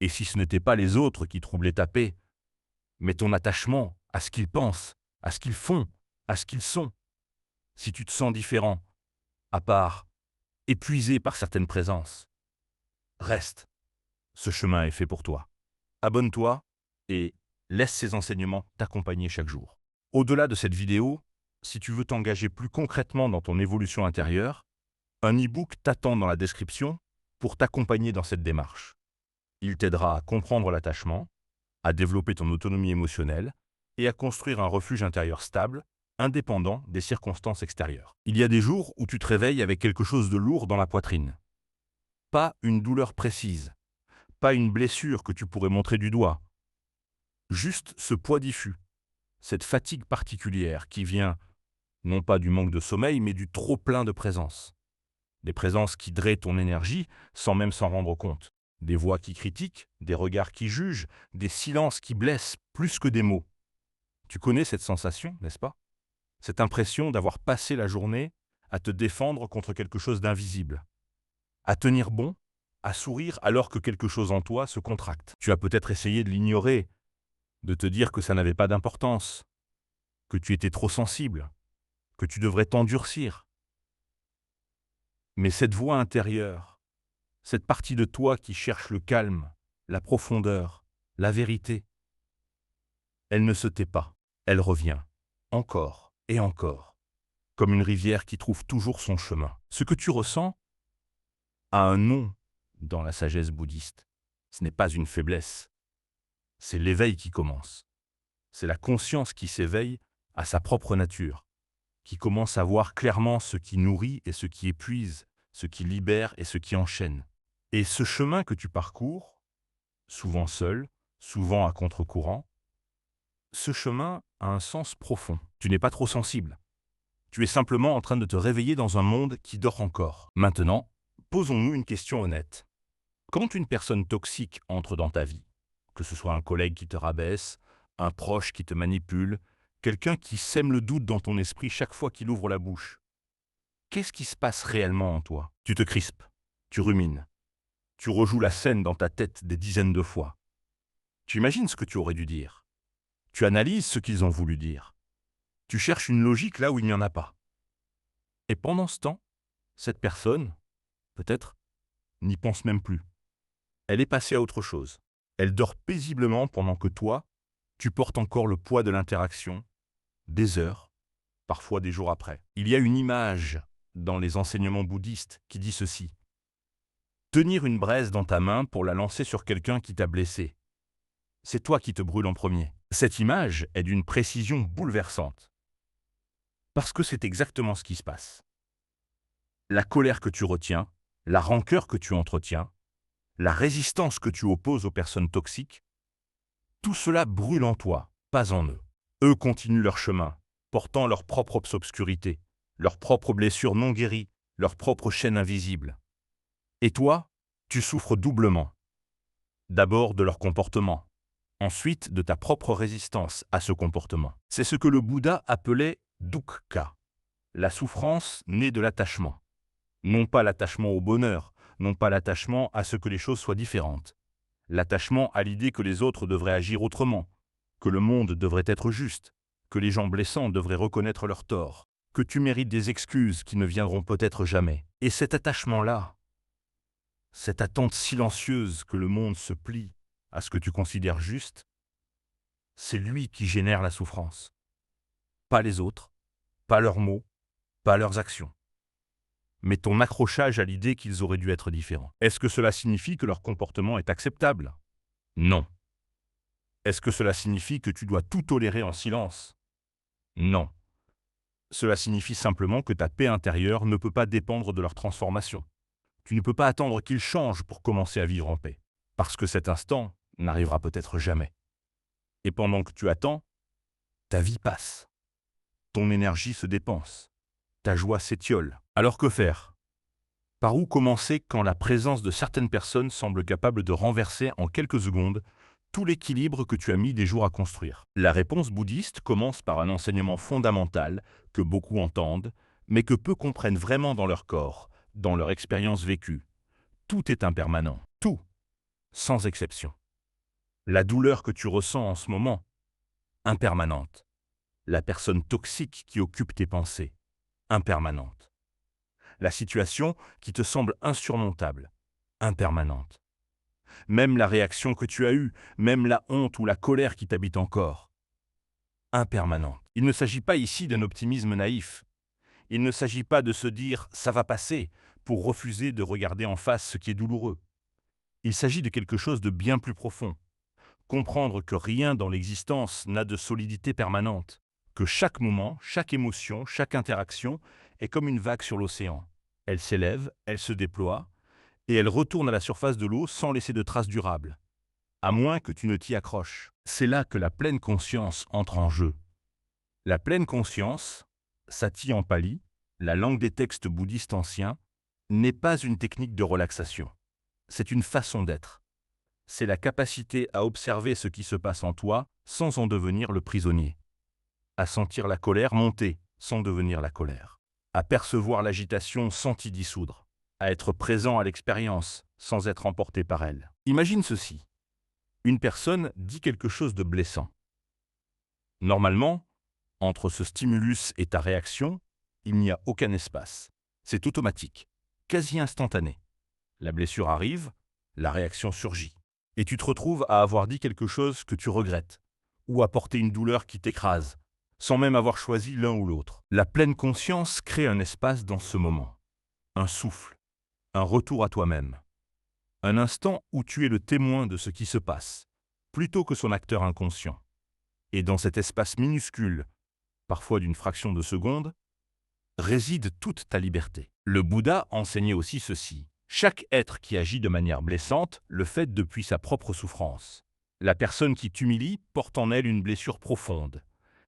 Et si ce n'était pas les autres qui troublaient ta paix, mais ton attachement à ce qu'ils pensent, à ce qu'ils font, à ce qu'ils sont, si tu te sens différent, à part, épuisé par certaines présences, reste. Ce chemin est fait pour toi. Abonne-toi et laisse ces enseignements t'accompagner chaque jour. Au-delà de cette vidéo, si tu veux t'engager plus concrètement dans ton évolution intérieure, un e-book t'attend dans la description pour t'accompagner dans cette démarche. Il t'aidera à comprendre l'attachement, à développer ton autonomie émotionnelle et à construire un refuge intérieur stable, indépendant des circonstances extérieures. Il y a des jours où tu te réveilles avec quelque chose de lourd dans la poitrine. Pas une douleur précise, pas une blessure que tu pourrais montrer du doigt. Juste ce poids diffus, cette fatigue particulière qui vient non pas du manque de sommeil, mais du trop plein de présence. Des présences qui draient ton énergie sans même s'en rendre compte. Des voix qui critiquent, des regards qui jugent, des silences qui blessent plus que des mots. Tu connais cette sensation, n'est-ce pas? Cette impression d'avoir passé la journée à te défendre contre quelque chose d'invisible. À tenir bon, à sourire alors que quelque chose en toi se contracte. Tu as peut-être essayé de l'ignorer, de te dire que ça n'avait pas d'importance, que tu étais trop sensible, que tu devrais t'endurcir. Mais cette voix intérieure, cette partie de toi qui cherche le calme, la profondeur, la vérité, elle ne se tait pas, elle revient, encore et encore, comme une rivière qui trouve toujours son chemin. Ce que tu ressens a un nom dans la sagesse bouddhiste. Ce n'est pas une faiblesse, c'est l'éveil qui commence. C'est la conscience qui s'éveille à sa propre nature, qui commence à voir clairement ce qui nourrit et ce qui épuise, ce qui libère et ce qui enchaîne. Et ce chemin que tu parcours, souvent seul, souvent à contre-courant, ce chemin a un sens profond. Tu n'es pas trop sensible. Tu es simplement en train de te réveiller dans un monde qui dort encore. Maintenant, posons-nous une question honnête. Quand une personne toxique entre dans ta vie, que ce soit un collègue qui te rabaisse, un proche qui te manipule, quelqu'un qui sème le doute dans ton esprit chaque fois qu'il ouvre la bouche, qu'est-ce qui se passe réellement en toi? Tu te crispes, tu rumines, tu rejoues la scène dans ta tête des dizaines de fois. Tu imagines ce que tu aurais dû dire. Tu analyses ce qu'ils ont voulu dire. Tu cherches une logique là où il n'y en a pas. Et pendant ce temps, cette personne, peut-être, n'y pense même plus. Elle est passée à autre chose. Elle dort paisiblement pendant que toi, tu portes encore le poids de l'interaction, des heures, parfois des jours après. Il y a une image dans les enseignements bouddhistes qui dit ceci. Tenir une braise dans ta main pour la lancer sur quelqu'un qui t'a blessé. C'est toi qui te brûles en premier. Cette image est d'une précision bouleversante. Parce que c'est exactement ce qui se passe. La colère que tu retiens, la rancœur que tu entretiens, la résistance que tu opposes aux personnes toxiques, tout cela brûle en toi, pas en eux. Eux continuent leur chemin, portant leurs propres obscurités, leurs propres blessures non guéries, leurs propres chaînes invisibles. Et toi, tu souffres doublement. D'abord de leur comportement, ensuite de ta propre résistance à ce comportement. C'est ce que le Bouddha appelait dukkha, la souffrance née de l'attachement. Non pas l'attachement au bonheur, non pas l'attachement à ce que les choses soient différentes. L'attachement à l'idée que les autres devraient agir autrement, que le monde devrait être juste, que les gens blessants devraient reconnaître leurs torts, que tu mérites des excuses qui ne viendront peut-être jamais. Et cet attachement-là, cette attente silencieuse que le monde se plie à ce que tu considères juste, c'est lui qui génère la souffrance. Pas les autres, pas leurs mots, pas leurs actions. Mais ton accrochage à l'idée qu'ils auraient dû être différents. Est-ce que cela signifie que leur comportement est acceptable? Non. Est-ce que cela signifie que tu dois tout tolérer en silence? Non. Cela signifie simplement que ta paix intérieure ne peut pas dépendre de leur transformation. Tu ne peux pas attendre qu'ils changent pour commencer à vivre en paix. Parce que cet instant n'arrivera peut-être jamais. Et pendant que tu attends, ta vie passe. Ton énergie se dépense. Ta joie s'étiole. Alors que faire? Par où commencer quand la présence de certaines personnes semble capable de renverser en quelques secondes tout l'équilibre que tu as mis des jours à construire? La réponse bouddhiste commence par un enseignement fondamental que beaucoup entendent, mais que peu comprennent vraiment dans leur corps, dans leur expérience vécue. Tout est impermanent. Tout. sans exception. La douleur que tu ressens en ce moment, impermanente. La personne toxique qui occupe tes pensées, impermanente. La situation qui te semble insurmontable, impermanente. Même la réaction que tu as eue, même la honte ou la colère qui t'habite encore, impermanente. Il ne s'agit pas ici d'un optimisme naïf. Il ne s'agit pas de se dire « ça va passer » pour refuser de regarder en face ce qui est douloureux. Il s'agit de quelque chose de bien plus profond. Comprendre que rien dans l'existence n'a de solidité permanente, que chaque moment, chaque émotion, chaque interaction est comme une vague sur l'océan. Elle s'élève, elle se déploie, et elle retourne à la surface de l'eau sans laisser de traces durables, à moins que tu ne t'y accroches. C'est là que la pleine conscience entre en jeu. La pleine conscience, Sati en pali, la langue des textes bouddhistes anciens, n'est pas une technique de relaxation. C'est une façon d'être. C'est la capacité à observer ce qui se passe en toi sans en devenir le prisonnier. À sentir la colère monter sans devenir la colère. À percevoir l'agitation sans t'y dissoudre. À être présent à l'expérience sans être emporté par elle. Imagine ceci. Une personne dit quelque chose de blessant. Normalement, entre ce stimulus et ta réaction, il n'y a aucun espace. C'est automatique, quasi instantané. La blessure arrive, la réaction surgit. Et tu te retrouves à avoir dit quelque chose que tu regrettes, ou à porter une douleur qui t'écrase, sans même avoir choisi l'un ou l'autre. La pleine conscience crée un espace dans ce moment, un souffle, un retour à toi-même, un instant où tu es le témoin de ce qui se passe, plutôt que son acteur inconscient. Et dans cet espace minuscule, parfois d'une fraction de seconde, réside toute ta liberté. Le Bouddha enseignait aussi ceci. Chaque être qui agit de manière blessante le fait depuis sa propre souffrance. La personne qui t'humilie porte en elle une blessure profonde.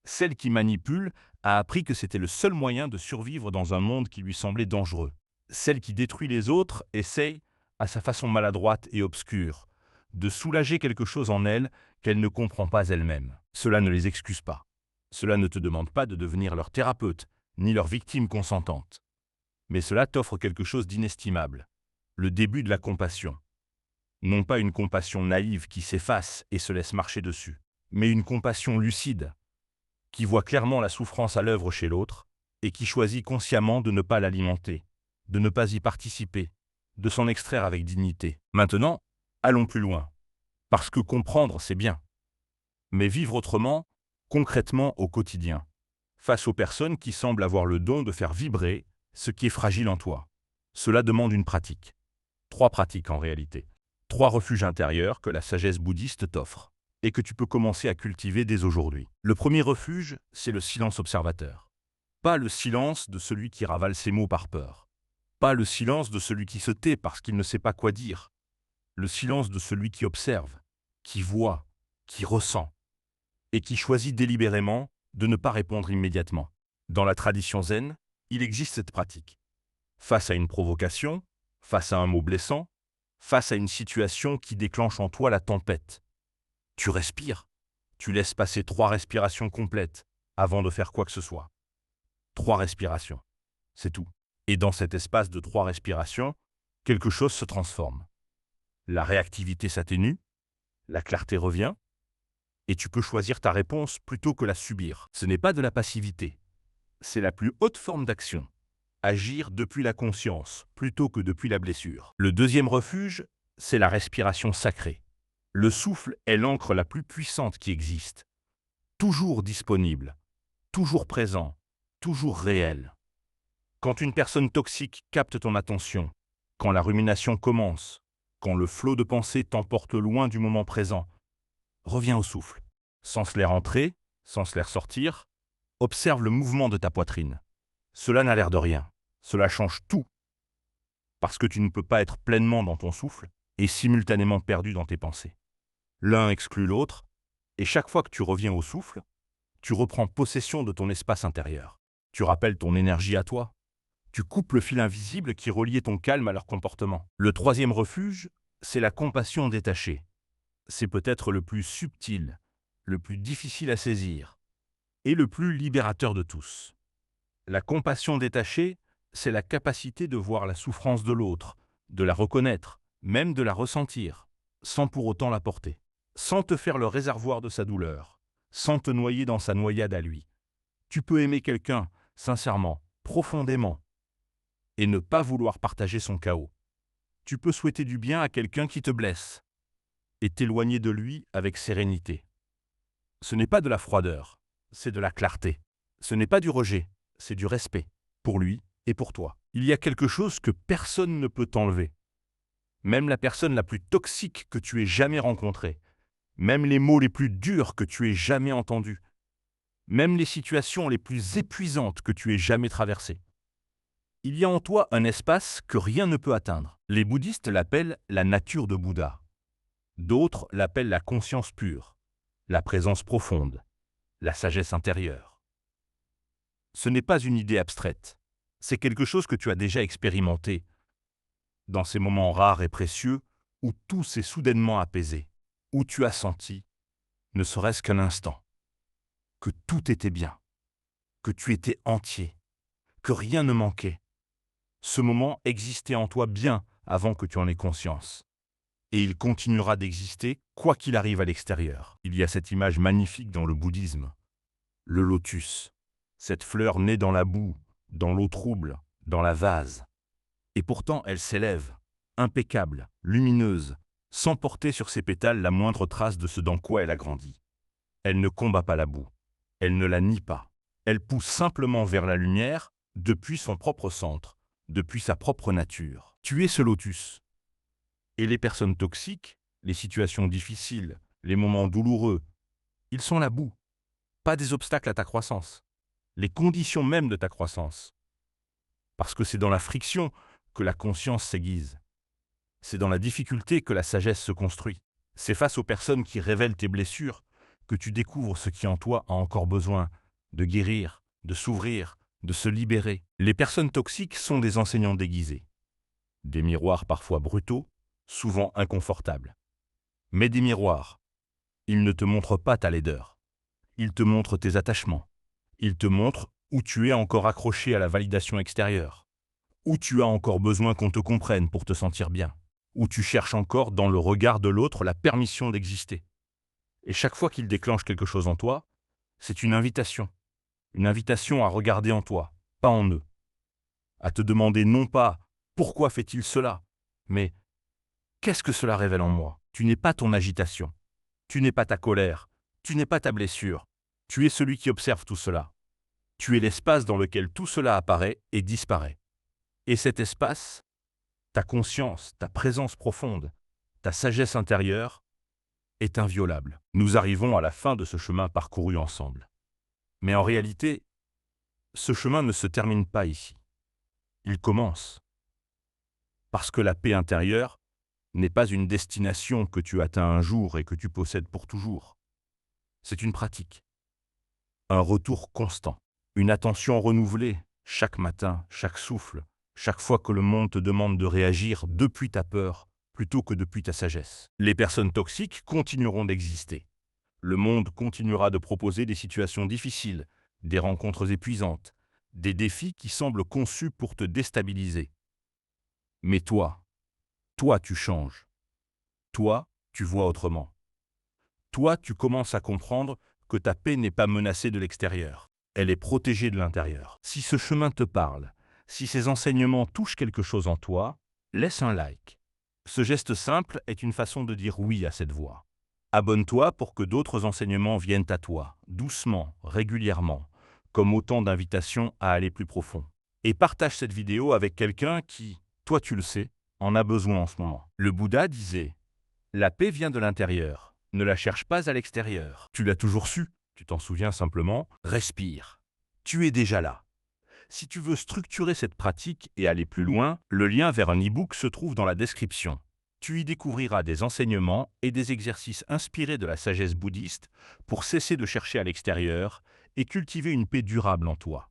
Celle qui manipule a appris que c'était le seul moyen de survivre dans un monde qui lui semblait dangereux. Celle qui détruit les autres essaye, à sa façon maladroite et obscure, de soulager quelque chose en elle qu'elle ne comprend pas elle-même. Cela ne les excuse pas. Cela ne te demande pas de devenir leur thérapeute, ni leur victime consentante. Mais cela t'offre quelque chose d'inestimable. Le début de la compassion. Non pas une compassion naïve qui s'efface et se laisse marcher dessus, mais une compassion lucide, qui voit clairement la souffrance à l'œuvre chez l'autre et qui choisit consciemment de ne pas l'alimenter, de ne pas y participer, de s'en extraire avec dignité. Maintenant, allons plus loin, parce que comprendre, c'est bien. Mais vivre autrement, concrètement au quotidien, face aux personnes qui semblent avoir le don de faire vibrer ce qui est fragile en toi. Cela demande une pratique. 3 pratiques en réalité. 3 refuges intérieurs que la sagesse bouddhiste t'offre et que tu peux commencer à cultiver dès aujourd'hui. Le premier refuge, c'est le silence observateur. Pas le silence de celui qui ravale ses mots par peur. Pas le silence de celui qui se tait parce qu'il ne sait pas quoi dire. Le silence de celui qui observe, qui voit, qui ressent et qui choisit délibérément de ne pas répondre immédiatement. Dans la tradition zen, il existe cette pratique. Face à une provocation, face à un mot blessant, face à une situation qui déclenche en toi la tempête, tu respires. Tu laisses passer 3 respirations complètes avant de faire quoi que ce soit. 3 respirations, c'est tout. Et dans cet espace de 3 respirations, quelque chose se transforme. La réactivité s'atténue, la clarté revient, et tu peux choisir ta réponse plutôt que la subir. Ce n'est pas de la passivité, c'est la plus haute forme d'action. Agir depuis la conscience, plutôt que depuis la blessure. Le deuxième refuge, c'est la respiration sacrée. Le souffle est l'encre la plus puissante qui existe. Toujours disponible, toujours présent, toujours réel. Quand une personne toxique capte ton attention, quand la rumination commence, quand le flot de pensée t'emporte loin du moment présent, reviens au souffle. Sans se laisser entrer, sans se laisser sortir, observe le mouvement de ta poitrine. Cela n'a l'air de rien. Cela change tout. Parce que tu ne peux pas être pleinement dans ton souffle et simultanément perdu dans tes pensées. L'un exclut l'autre, et chaque fois que tu reviens au souffle, tu reprends possession de ton espace intérieur. Tu rappelles ton énergie à toi. Tu coupes le fil invisible qui reliait ton calme à leur comportement. Le troisième refuge, c'est la compassion détachée. C'est peut-être le plus subtil, le plus difficile à saisir, et le plus libérateur de tous. La compassion détachée, c'est la capacité de voir la souffrance de l'autre, de la reconnaître, même de la ressentir, sans pour autant la porter, sans te faire le réservoir de sa douleur, sans te noyer dans sa noyade à lui. Tu peux aimer quelqu'un, sincèrement, profondément, et ne pas vouloir partager son chaos. Tu peux souhaiter du bien à quelqu'un qui te blesse, et t'éloigner de lui avec sérénité. Ce n'est pas de la froideur, c'est de la clarté. Ce n'est pas du rejet, c'est du respect, pour lui et pour toi. Il y a quelque chose que personne ne peut t'enlever. Même la personne la plus toxique que tu aies jamais rencontrée, même les mots les plus durs que tu aies jamais entendus, même les situations les plus épuisantes que tu aies jamais traversées. Il y a en toi un espace que rien ne peut atteindre. Les bouddhistes l'appellent la nature de Bouddha. D'autres l'appellent la conscience pure, la présence profonde, la sagesse intérieure. Ce n'est pas une idée abstraite, c'est quelque chose que tu as déjà expérimenté, dans ces moments rares et précieux où tout s'est soudainement apaisé, où tu as senti, ne serait-ce qu'un instant, que tout était bien, que tu étais entier, que rien ne manquait. Ce moment existait en toi bien avant que tu en aies conscience. Et il continuera d'exister quoi qu'il arrive à l'extérieur. Il y a cette image magnifique dans le bouddhisme, le lotus, cette fleur née dans la boue, dans l'eau trouble, dans la vase. Et pourtant elle s'élève, impeccable, lumineuse, sans porter sur ses pétales la moindre trace de ce dans quoi elle a grandi. Elle ne combat pas la boue, elle ne la nie pas. Elle pousse simplement vers la lumière depuis son propre centre, depuis sa propre nature. Tu es ce lotus. Et les personnes toxiques, les situations difficiles, les moments douloureux, ils sont la boue, pas des obstacles à ta croissance, les conditions même de ta croissance. Parce que c'est dans la friction que la conscience s'aiguise. C'est dans la difficulté que la sagesse se construit. C'est face aux personnes qui révèlent tes blessures que tu découvres ce qui en toi a encore besoin de guérir, de s'ouvrir, de se libérer. Les personnes toxiques sont des enseignants déguisés. Des miroirs parfois brutaux, souvent inconfortables. Mais des miroirs, ils ne te montrent pas ta laideur. Ils te montrent tes attachements. Ils te montrent où tu es encore accroché à la validation extérieure. Où tu as encore besoin qu'on te comprenne pour te sentir bien. Où tu cherches encore dans le regard de l'autre la permission d'exister. Et chaque fois qu'ils déclenchent quelque chose en toi, c'est une invitation. Une invitation à regarder en toi, pas en eux. À te demander non pas « pourquoi fait-il cela ?», mais « qu'est-ce que cela révèle en moi ?» Tu n'es pas ton agitation. Tu n'es pas ta colère. Tu n'es pas ta blessure. Tu es celui qui observe tout cela. Tu es l'espace dans lequel tout cela apparaît et disparaît. Et cet espace, ta conscience, ta présence profonde, ta sagesse intérieure, est inviolable. Nous arrivons à la fin de ce chemin parcouru ensemble. Mais en réalité, ce chemin ne se termine pas ici. Il commence. Parce que la paix intérieure n'est pas une destination que tu atteins un jour et que tu possèdes pour toujours. C'est une pratique. Un retour constant. Une attention renouvelée, chaque matin, chaque souffle, chaque fois que le monde te demande de réagir depuis ta peur, plutôt que depuis ta sagesse. Les personnes toxiques continueront d'exister. Le monde continuera de proposer des situations difficiles, des rencontres épuisantes, des défis qui semblent conçus pour te déstabiliser. Mais toi tu changes. Toi, tu vois autrement. Toi, tu commences à comprendre que ta paix n'est pas menacée de l'extérieur. Elle est protégée de l'intérieur. Si ce chemin te parle, si ces enseignements touchent quelque chose en toi, laisse un like. Ce geste simple est une façon de dire oui à cette voix. Abonne-toi pour que d'autres enseignements viennent à toi, doucement, régulièrement, comme autant d'invitations à aller plus profond. Et partage cette vidéo avec quelqu'un qui, toi tu le sais, en a besoin en ce moment. Le Bouddha disait « La paix vient de l'intérieur, ne la cherche pas à l'extérieur. » Tu l'as toujours su, tu t'en souviens simplement, respire. Tu es déjà là. Si tu veux structurer cette pratique et aller plus loin, le lien vers un e-book se trouve dans la description. Tu y découvriras des enseignements et des exercices inspirés de la sagesse bouddhiste pour cesser de chercher à l'extérieur et cultiver une paix durable en toi.